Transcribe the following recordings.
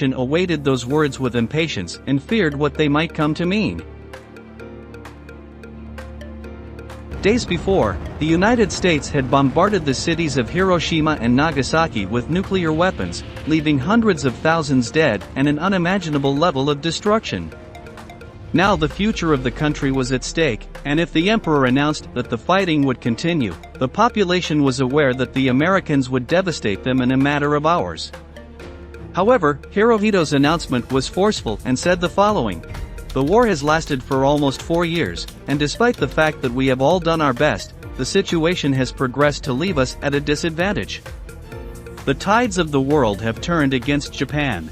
awaited those words with impatience and feared what they might come to mean. Days before, the United States had bombarded the cities of Hiroshima and Nagasaki with nuclear weapons, leaving hundreds of thousands dead and an unimaginable level of destruction. Now the future of the country was at stake, and if the emperor announced that the fighting would continue, the population was aware that the Americans would devastate them in a matter of hours. However, Hirohito's announcement was forceful and said the following: "The war has lasted for almost 4 years, and despite the fact that we have all done our best, the situation has progressed to leave us at a disadvantage. The tides of the world have turned against Japan.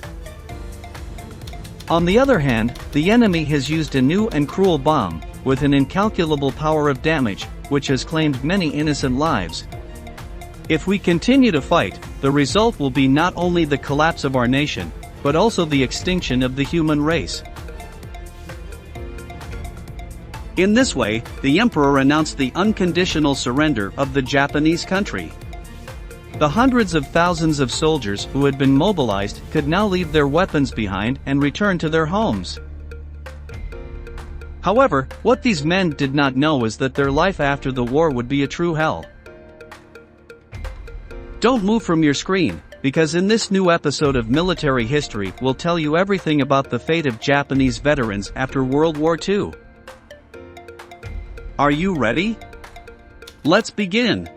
On the other hand, the enemy has used a new and cruel bomb, with an incalculable power of damage, which has claimed many innocent lives. If we continue to fight, the result will be not only the collapse of our nation, but also the extinction of the human race." In this way, the emperor announced the unconditional surrender of the Japanese country. The hundreds of thousands of soldiers who had been mobilized could now leave their weapons behind and return to their homes. However, what these men did not know is that their life after the war would be a true hell. Don't move from your screen, because in this new episode of Military History we'll tell you everything about the fate of Japanese veterans after World War II. Are you ready? Let's begin.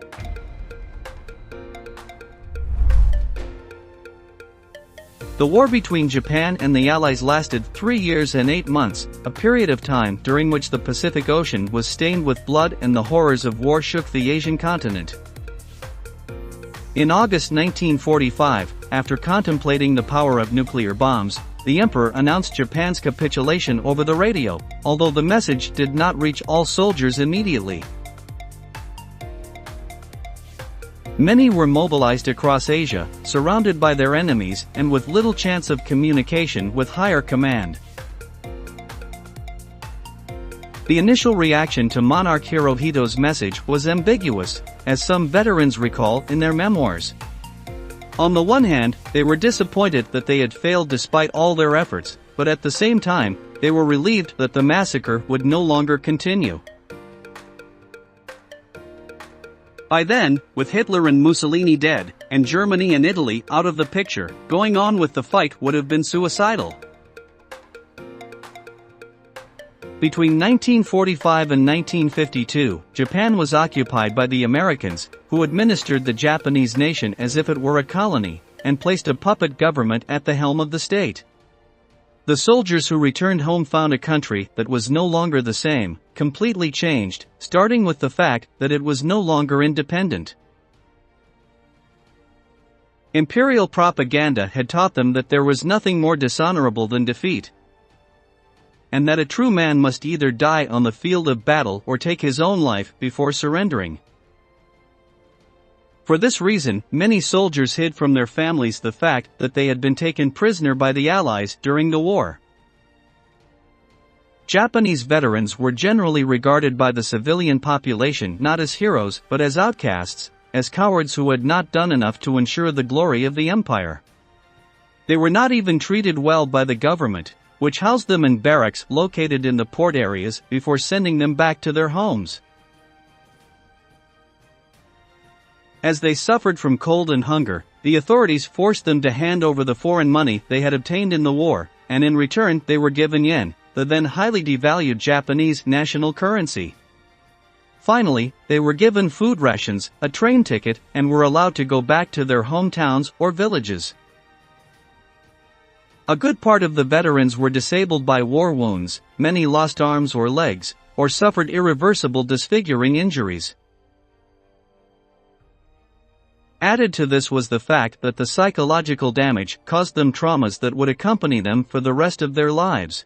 The war between Japan and the Allies lasted 3 years and 8 months, a period of time during which the Pacific Ocean was stained with blood and the horrors of war shook the Asian continent. In August 1945, after contemplating the power of nuclear bombs, the emperor announced Japan's capitulation over the radio, although the message did not reach all soldiers immediately. Many were mobilized across Asia, surrounded by their enemies and with little chance of communication with higher command. The initial reaction to monarch Hirohito's message was ambiguous, as some veterans recall in their memoirs. On the one hand, they were disappointed that they had failed despite all their efforts, but at the same time, they were relieved that the massacre would no longer continue. By then, with Hitler and Mussolini dead, and Germany and Italy out of the picture, going on with the fight would have been suicidal. Between 1945 and 1952, Japan was occupied by the Americans, who administered the Japanese nation as if it were a colony, and placed a puppet government at the helm of the state. The soldiers who returned home found a country that was no longer the same, completely changed, starting with the fact that it was no longer independent. Imperial propaganda had taught them that there was nothing more dishonorable than defeat, and that a true man must either die on the field of battle or take his own life before surrendering. For this reason, many soldiers hid from their families the fact that they had been taken prisoner by the Allies during the war. Japanese veterans were generally regarded by the civilian population not as heroes but as outcasts, as cowards who had not done enough to ensure the glory of the empire. They were not even treated well by the government, which housed them in barracks located in the port areas before sending them back to their homes. As they suffered from cold and hunger, the authorities forced them to hand over the foreign money they had obtained in the war, and in return they were given yen, the then highly devalued Japanese national currency. Finally, they were given food rations, a train ticket, and were allowed to go back to their hometowns or villages. A good part of the veterans were disabled by war wounds, many lost arms or legs, or suffered irreversible disfiguring injuries. Added to this was the fact that the psychological damage caused them traumas that would accompany them for the rest of their lives.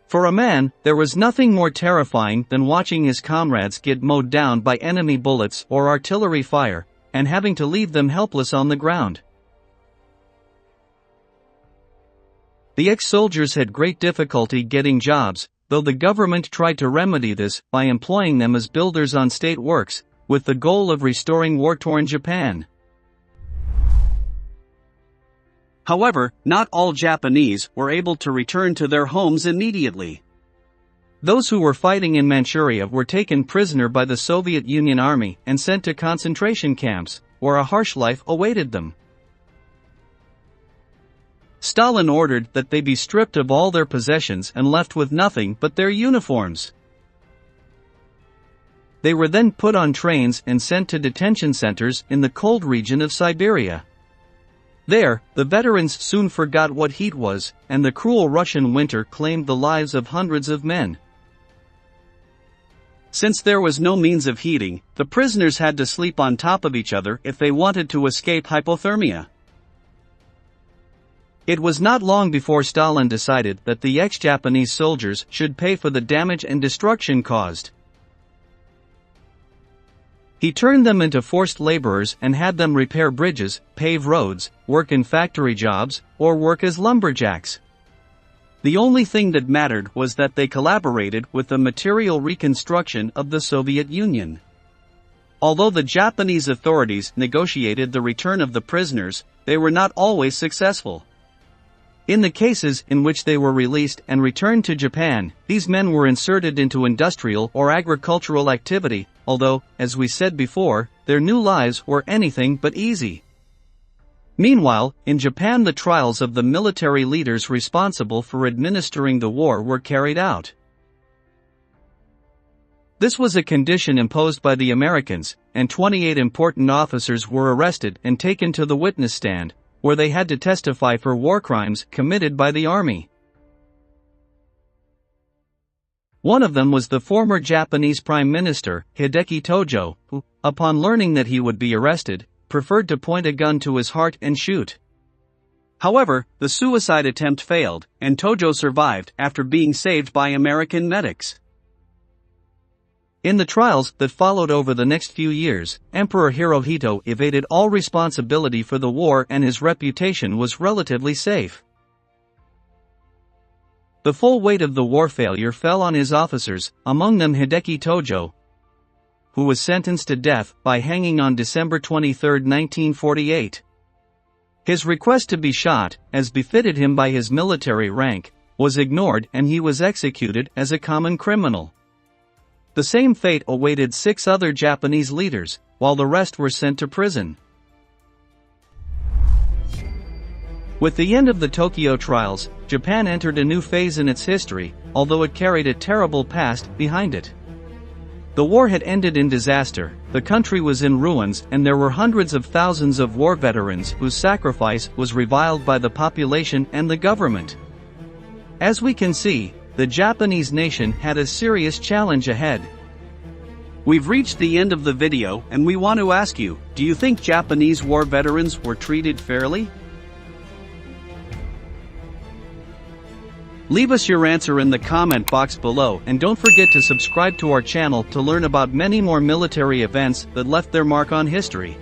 For a man, there was nothing more terrifying than watching his comrades get mowed down by enemy bullets or artillery fire, and having to leave them helpless on the ground. The ex-soldiers had great difficulty getting jobs, though the government tried to remedy this by employing them as builders on state works, with the goal of restoring war-torn Japan. However, not all Japanese were able to return to their homes immediately. Those who were fighting in Manchuria were taken prisoner by the Soviet Union Army and sent to concentration camps, where a harsh life awaited them. Stalin ordered that they be stripped of all their possessions and left with nothing but their uniforms. They were then put on trains and sent to detention centers in the cold region of Siberia. There, the veterans soon forgot what heat was, and the cruel Russian winter claimed the lives of hundreds of men. Since there was no means of heating, the prisoners had to sleep on top of each other if they wanted to escape hypothermia. It was not long before Stalin decided that the ex-Japanese soldiers should pay for the damage and destruction caused. He turned them into forced laborers and had them repair bridges, pave roads, work in factory jobs, or work as lumberjacks. The only thing that mattered was that they collaborated with the material reconstruction of the Soviet Union. Although the Japanese authorities negotiated the return of the prisoners, they were not always successful. In the cases in which they were released and returned to Japan, these men were inserted into industrial or agricultural activity, although, as we said before, their new lives were anything but easy. Meanwhile, in Japan the trials of the military leaders responsible for administering the war were carried out. This was a condition imposed by the Americans, and 28 important officers were arrested and taken to the witness stand, where they had to testify for war crimes committed by the army. One of them was the former Japanese Prime Minister, Hideki Tojo, who, upon learning that he would be arrested, preferred to point a gun to his heart and shoot. However, the suicide attempt failed, and Tojo survived after being saved by American medics. In the trials that followed over the next few years, Emperor Hirohito evaded all responsibility for the war and his reputation was relatively safe. The full weight of the war failure fell on his officers, among them Hideki Tojo, who was sentenced to death by hanging on December 23, 1948. His request to be shot, as befitted him by his military rank, was ignored and he was executed as a common criminal. The same fate awaited 6 other Japanese leaders, while the rest were sent to prison. With the end of the Tokyo trials, Japan entered a new phase in its history, although it carried a terrible past behind it. The war had ended in disaster, the country was in ruins, and there were hundreds of thousands of war veterans whose sacrifice was reviled by the population and the government. As we can see, the Japanese nation had a serious challenge ahead. We've reached the end of the video and we want to ask you, do you think Japanese war veterans were treated fairly? Leave us your answer in the comment box below and don't forget to subscribe to our channel to learn about many more military events that left their mark on history.